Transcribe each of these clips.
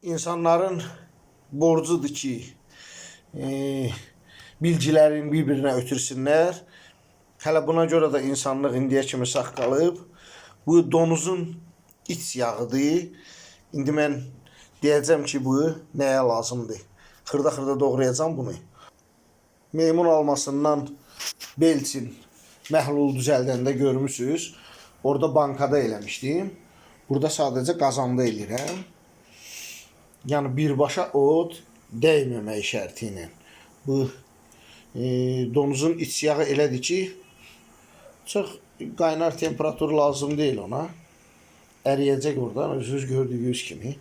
insanların borcudur ki bilgilərini bir-birinə ötürsünlər. Hələ buna görə də insanlıq indiyə kimi sağ qalıb. Bu donuzun iç yağıdır. İndi mən deyəcəm ki, bu nəyə lazımdır. Xırda-xırda doğrayacağım bunu. Meymun almasından Belçin məhlul düzəldəndə görmüsünüz. Orada bankada eləmişdim. Burada sadəcə qazanda eləyirəm. Yəni birbaşa ot dəyməmək şərti ilə. Bu donuzun iç yağı elədir ki, çox qaynar temperatur lazım deyil ona. Əriyəcək oradan, özünüz gördüyünüz kimi.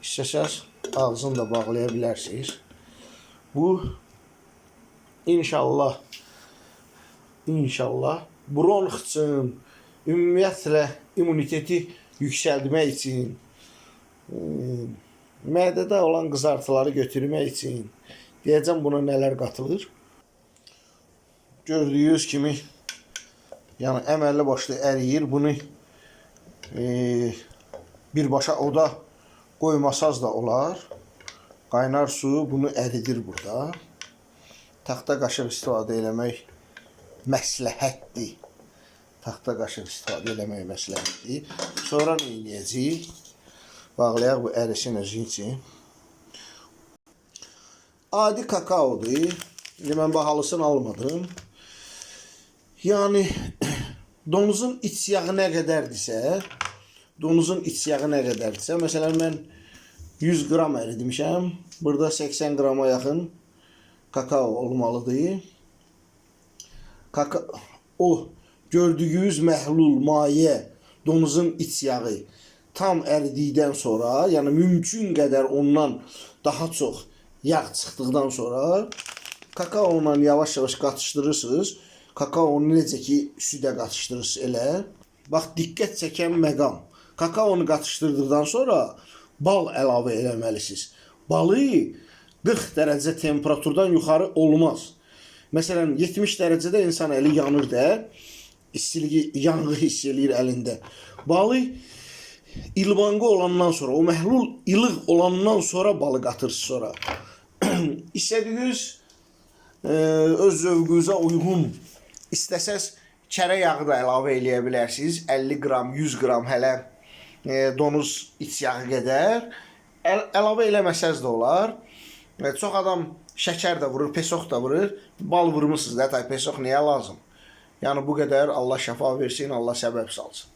İstəsəz ağzını da bağlaya bilərsiniz. Bu inşallah bronx üçün, ümumiyyətlə immuniteti yüksəldmək üçün, mədədə olan qızartıları götürmək üçün deyəcəm buna nələr qatılır. Gördüyünüz kimi yəni əməlli başlı əriyir. Bunu birbaşa oda qoymasaz da olar. Qaynar su bunu əridir burada. Taxta qaşıq istifadə eləmək məsləhətdir. Taxta qaşıq istifadə eləmək məsləhətdir. Sonra nə edəcəyik? Bağlayaq bu ərisin özü üçün. Adi kakaodur. İndi mən bahalısını almadım. Yəni donuzun iç yağı nə qədərdirsə, məsələn mən 100 qram əridimişəm. Burada 80 qrama yaxın kakao olmalıdır. O gördüyünüz məhlul maye donuzun iç yağı tam əridikdən sonra, yəni mümkün qədər ondan daha çox yağ çıxdıqdan sonra kakaonla yavaş-yavaş qatışdırırsınız. Kakaonu necə ki südə qatışdırırsınız elə. Bax, diqqət çəkən məqam. Kakaonu qatışdırdıqdan sonra bal əlavə eləməlisiniz. Balı 40 dərəcə temperaturdan yuxarı olmaz. Məsələn, 70 dərəcədə insan əli yanır da, istiliyi, yanğı hiss eləyir əlində. Balı ilbanqı olandan sonra, o məhlul ilıq olandan sonra balı qatırsınız sonra. İstədiyiniz öz zövqünüzə uyğun, istəsəz kərə yağı da əlavə eləyə bilərsiniz. 50 qram, 100 qram hələ donuz iç yağı qədər. Əlavə eləməsəz də olar. Çox adam şəkər də vurur, pesoq da vurur. Bal vurmuşsunuz da, pesok niyə lazım? Yəni bu qədər Allah şəfa versin, Allah səbəb salsın.